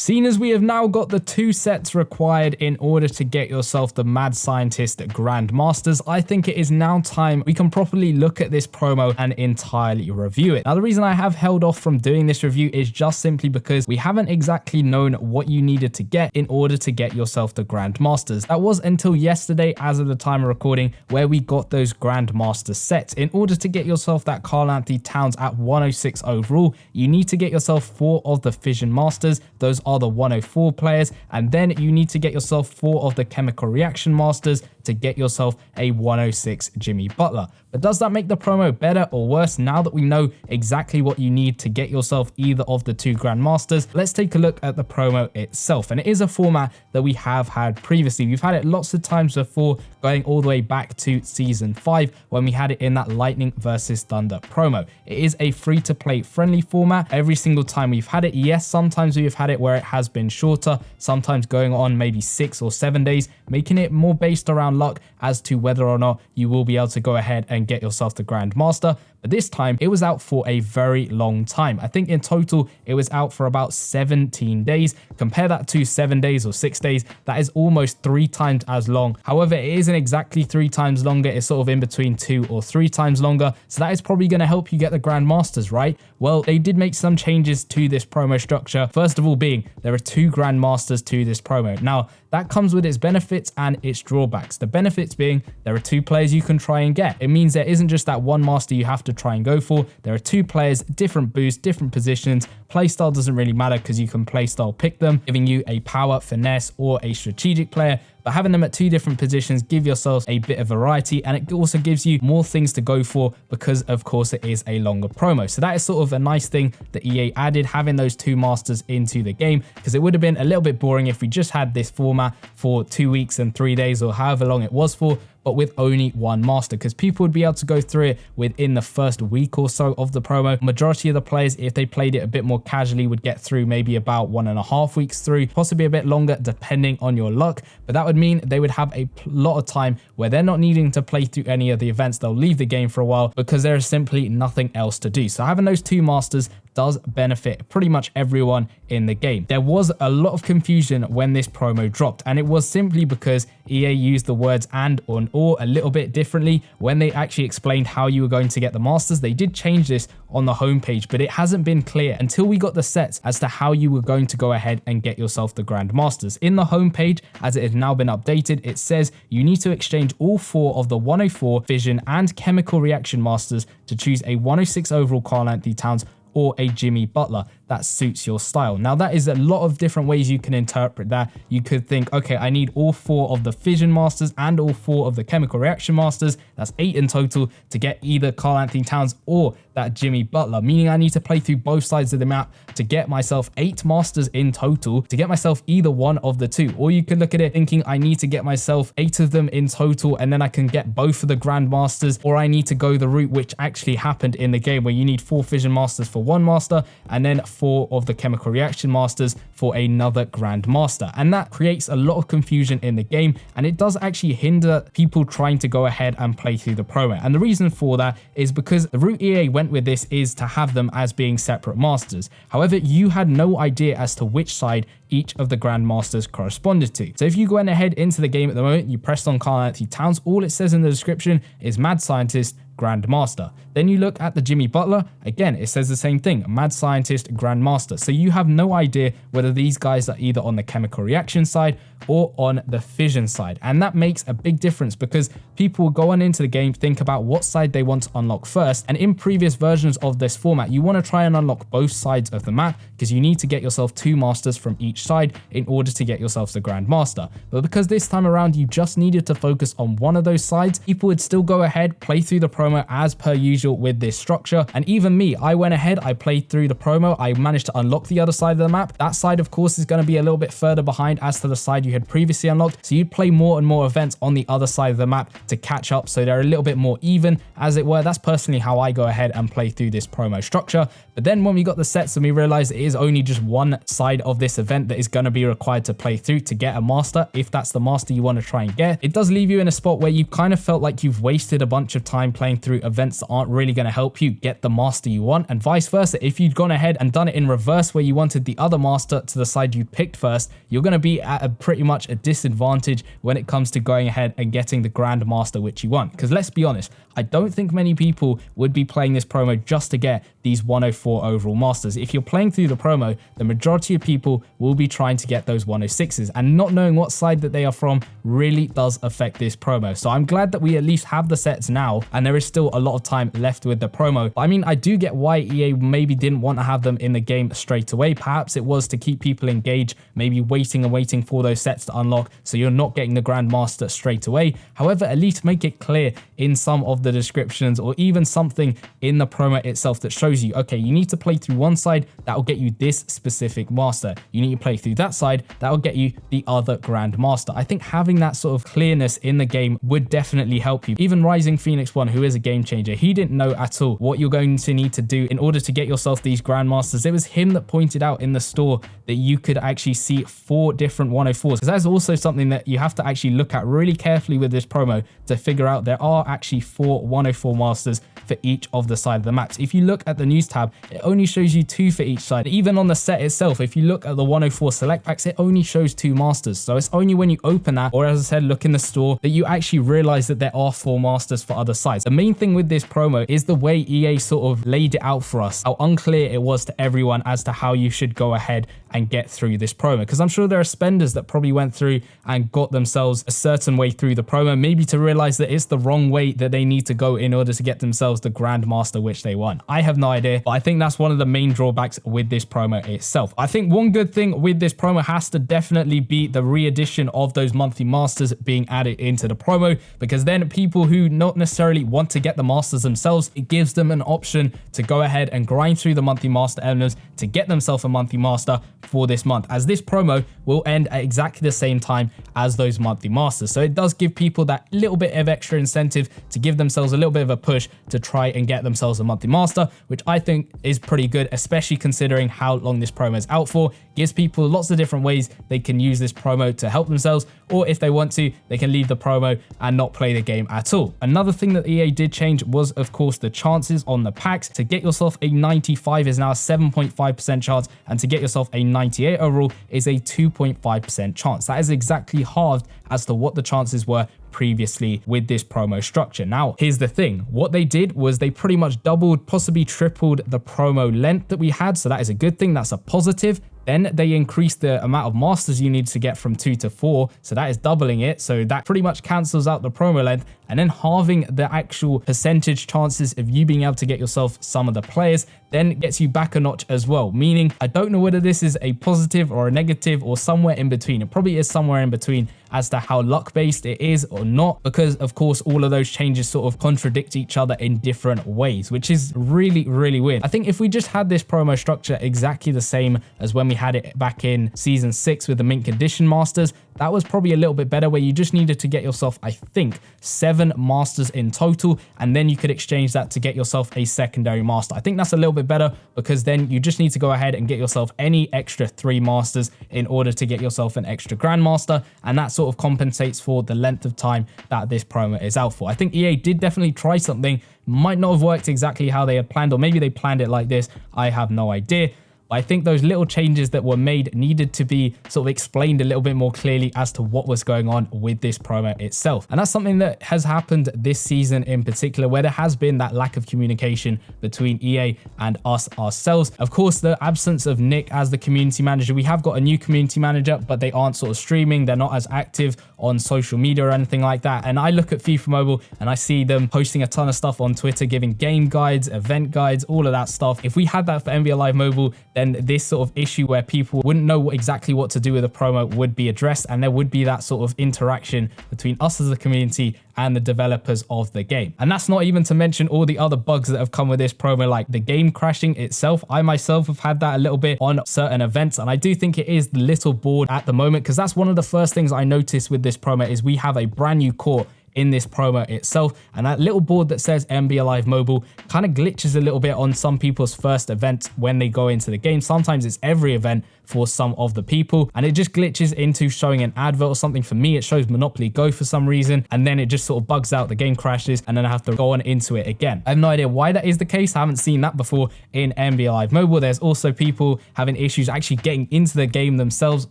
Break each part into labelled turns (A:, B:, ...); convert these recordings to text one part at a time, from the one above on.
A: Seeing as we have now got the 2 sets required in order to get yourself the Mad Scientist Grandmasters, I think it is now time we can properly look at this promo and entirely review it. Now, the reason I have held off from doing this review is just simply because we haven't exactly known what you needed to get in order to get yourself the Grandmasters. That was until yesterday, as of the time of recording, where we got those Grandmaster sets. In order to get yourself that Karl-Anthony Towns at 106 overall, you need to get yourself 4 of the Fission Masters. Those are the 104 players, and then you need to get yourself 4 of the Chemical Reaction Masters to get yourself a 106 Jimmy Butler. But does that make the promo better or worse now that we know exactly what you need to get yourself either of the 2 Grandmasters? Let's take a look at the promo itself. And it is a format that we have had previously. We've had it lots of times before, going all the way back to season 5 when we had it in that Lightning versus Thunder promo. It is a free-to-play friendly format. Every single time we've had it, yes, sometimes we've had it where it has been shorter, sometimes going on maybe 6 or 7 days, making it more based around luck as to whether or not you will be able to go ahead and get yourself the Grandmaster. But this time it was out for a very long time. I think in total it was out for about 17 days. Compare that to 7 days or 6 days. That is almost 3 times as long. However, it isn't exactly 3 times longer. It's sort of in between 2 or 3 times longer. So that is probably going to help you get the Grandmasters, right? Well, they did make some changes to this promo structure. First of all being, there are 2 Grandmasters to this promo. Now, that comes with its benefits and its drawbacks. The benefits being there are 2 players you can try and get. It means there isn't just that one master you have to try and go for. There are 2 players, different boosts, different positions. Playstyle doesn't really matter because you can playstyle pick them, giving you a power, finesse, or a strategic player. But having them at 2 different positions give yourselves a bit of variety, and it also gives you more things to go for because of course it is a longer promo. So that is sort of a nice thing that EA added, having those 2 masters into the game, because it would have been a little bit boring if we just had this format for 2 weeks and 3 days or however long it was for, but with only 1 master, because people would be able to go through it within the first week or so of the promo. Majority of the players, if they played it a bit more casually, would get through maybe about 1.5 weeks through, possibly a bit longer depending on your luck. But that would mean they would have a lot of time where they're not needing to play through any of the events. They'll leave the game for a while because there is simply nothing else to do. So having those 2 masters does benefit pretty much everyone in the game. There was a lot of confusion when this promo dropped, and it was simply because EA used the words and or a little bit differently when they actually explained how you were going to get the masters. They did change this on the homepage, but it hasn't been clear until we got the sets as to how you were going to go ahead and get yourself the Grandmasters. In the homepage, as it has now been updated, it says you need to exchange all 4 of the 104 Fission and Chemical Reaction Masters to choose a 106 overall Karl-Anthony Towns or a Jimmy Butler that suits your style. Now, that is a lot of different ways you can interpret that. You could think, okay, I need all 4 of the Fission Masters and all 4 of the Chemical Reaction Masters. That's 8 in total to get either Karl-Anthony Towns or that Jimmy Butler, meaning I need to play through both sides of the map to get myself 8 masters in total to get myself either one of the 2. Or you could look at it thinking I need to get myself 8 of them in total and then I can get both of the Grandmasters, or I need to go the route which actually happened in the game where you need 4 Fission Masters for 1 master and then 4 of the Chemical Reaction Masters for another Grandmaster. And that creates a lot of confusion in the game, and it does actually hinder people trying to go ahead and play through the promo. And the reason for that is because the route EA went with this is to have them as being separate masters. However, you had no idea as to which side each of the Grandmasters corresponded to. So if you went ahead into the game at the moment, you pressed on Karl-Anthony Towns, all it says in the description is Mad Scientist Grandmaster. Then you look at the Jimmy Butler, again, it says the same thing, Mad Scientist Grandmaster. So you have no idea whether these guys are either on the Chemical Reaction side or on the Fission side. And that makes a big difference because people go on into the game, think about what side they want to unlock first. And in previous versions of this format, you want to try and unlock both sides of the map because you need to get yourself 2 masters from each side in order to get yourself the Grandmaster. But because this time around you just needed to focus on one of those sides, people would still go ahead, play through the promo as per usual with this structure. And even me, I went ahead, I played through the promo, I managed to unlock the other side of the map. That side, of course, is going to be a little bit further behind as to the side you you had previously unlocked. So you'd play more and more events on the other side of the map to catch up, so they're a little bit more even, as it were. That's personally how I go ahead and play through this promo structure. But then when we got the sets and we realized it is only just one side of this event that is going to be required to play through to get a master, if that's the master you want to try and get, it does leave you in a spot where you kind of felt like you've wasted a bunch of time playing through events that aren't really going to help you get the master you want, and vice versa. If you'd gone ahead and done it in reverse where you wanted the other master to the side you picked first, you're going to be at a pretty much a disadvantage when it comes to going ahead and getting the grand master which you want. Because let's be honest, I don't think many people would be playing this promo just to get these 104 overall masters. If you're playing through the promo, the majority of people will be trying to get those 106s, and not knowing what side that they are from really does affect this promo. So I'm glad that we at least have the sets now, and there is still a lot of time left with the promo. But I mean, I do get why EA maybe didn't want to have them in the game straight away. Perhaps it was to keep people engaged, maybe waiting and waiting for those sets to unlock, so you're not getting the grand master straight away. However, at least make it clear in some of the descriptions, or even something in the promo itself, that shows you, okay, you need to play through one side, that will get you this specific master. You need to play through that side, that will get you the other grand master. I think having that sort of clearness in the game would definitely help you. Even Rising Phoenix 1, who is a game changer, he didn't know at all what you're going to need to do in order to get yourself these grandmasters. It was him that pointed out in the store that you could actually see 4 different 104s, because that's also something that you have to actually look at really carefully with this promo to figure out there are actually 4 104 masters for each of the side of the maps. If you look at the news tab, it only shows you 2 for each side. Even on the set itself, if you look at the 104 select packs, it only shows 2 masters. So it's only when you open that, or as I said, look in the store, that you actually realize that there are 4 masters for other sides. The main thing with this promo is the way EA sort of laid it out for us, how unclear it was to everyone as to how you should go ahead and get through this promo. Because I'm sure there are spenders that probably went through and got themselves a certain way through the promo, maybe to realize that it's the wrong way that they need to go in order to get themselves the grandmaster which they want. I have no idea, but I think that's one of the main drawbacks with this promo itself. I think one good thing with this promo has to definitely be the re-addition of those monthly masters being added into the promo, because then people who not necessarily want to get the masters themselves, it gives them an option to go ahead and grind through the monthly master emblems to get themselves a monthly master for this month, as this promo will end at exactly the same time as those monthly masters. So it does give people that little bit of extra incentive to give themselves a little bit of a push to try and get themselves a monthly master, which I think is pretty good, especially considering how long this promo is out for. Gives people lots of different ways they can use this promo to help themselves, or if they want to, they can leave the promo and not play the game at all. Another thing that EA did change was, of course, the chances on the packs. To get yourself a 95 is now a 7.5% chance, and to get yourself a 98 overall is a 2.5% chance. That is exactly halved as to what the chances were previously with this promo structure. Now, here's the thing. What they did was they pretty much doubled, possibly tripled the promo length that we had. So that is a good thing. That's a positive. Then they increased the amount of masters you need to get from 2 to 4. So that is doubling it. So that pretty much cancels out the promo length, and then halving the actual percentage chances of you being able to get yourself some of the players then gets you back a notch as well. Meaning, I don't know whether this is a positive or a negative or somewhere in between. It probably is somewhere in between as to how luck based it is or not, because of course all of those changes sort of contradict each other in different ways, which is really, really weird. I think if we just had this promo structure exactly the same as when we had it back in season 6 with the mint condition masters, that was probably a little bit better, where you just needed to get yourself, I think, 7 masters in total, and then you could exchange that to get yourself a secondary master. I think that's a little bit better, because then you just need to go ahead and get yourself any extra 3 masters in order to get yourself an extra grandmaster, and that sort of compensates for the length of time that this promo is out for. I think EA did definitely try something, might not have worked exactly how they had planned, or maybe they planned it like this, I have no idea. I think those little changes that were made needed to be sort of explained a little bit more clearly as to what was going on with this promo itself. And that's something that has happened this season in particular, where there has been that lack of communication between EA and us ourselves. Of course, the absence of Nick as the community manager. We have got a new community manager, but they aren't sort of streaming. They're not as active on social media or anything like that. And I look at FIFA Mobile and I see them posting a ton of stuff on Twitter, giving game guides, event guides, all of that stuff. If we had that for NBA Live Mobile, then then this sort of issue where people wouldn't know exactly what to do with a promo would be addressed, and there would be that sort of interaction between us as a community and the developers of the game. And that's not even to mention all the other bugs that have come with this promo, like the game crashing itself. I myself have had that a little bit on certain events, and I do think it is the little board at the moment, because that's one of the first things I noticed with this promo is we have a brand new court in this promo itself, and that little board that says NBA Live Mobile kind of glitches a little bit on some people's first event when they go into the game. Sometimes it's every event for some of the people, and it just glitches into showing an advert or something. For me, it shows Monopoly Go for some reason, and then it just sort of bugs out, the game crashes, and then I have to go on into it again. I have no idea why that is the case. I haven't seen that before in NBA Live Mobile. There's also people having issues actually getting into the game themselves,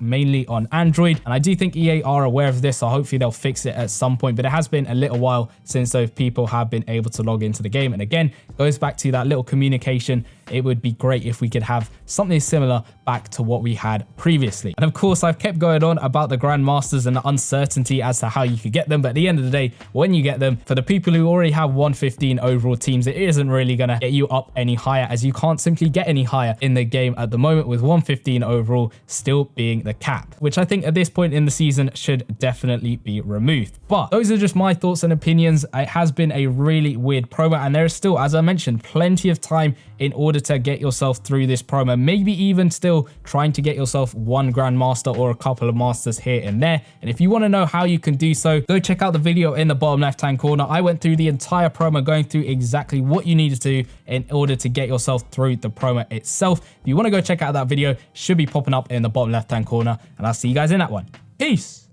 A: mainly on Android, and I do think EA are aware of this, so hopefully they'll fix it at some point. But it has been a little while since those people have been able to log into the game, and again, goes back to that little communication. It would be great if we could have something similar back to what we had previously. And of course, I've kept going on about the Grandmasters and the uncertainty as to how you could get them, but at the end of the day, when you get them, for the people who already have 115 overall teams, it isn't really gonna get you up any higher, as you can't simply get any higher in the game at the moment, with 115 overall still being the cap, which I think at this point in the season should definitely be removed. But those are just my thoughts and opinions. It has been a really weird promo, and there is still, as I mentioned, plenty of time in order to get yourself through this promo, maybe even still trying to get yourself one Grandmaster or a couple of Masters here and there. And if you want to know how you can do so, go check out the video in the bottom left hand corner. I went through the entire promo, going through exactly what you need to do in order to get yourself through the promo itself. If you want to go check out that video, it should be popping up in the bottom left hand corner, and I'll see you guys in that one. Peace.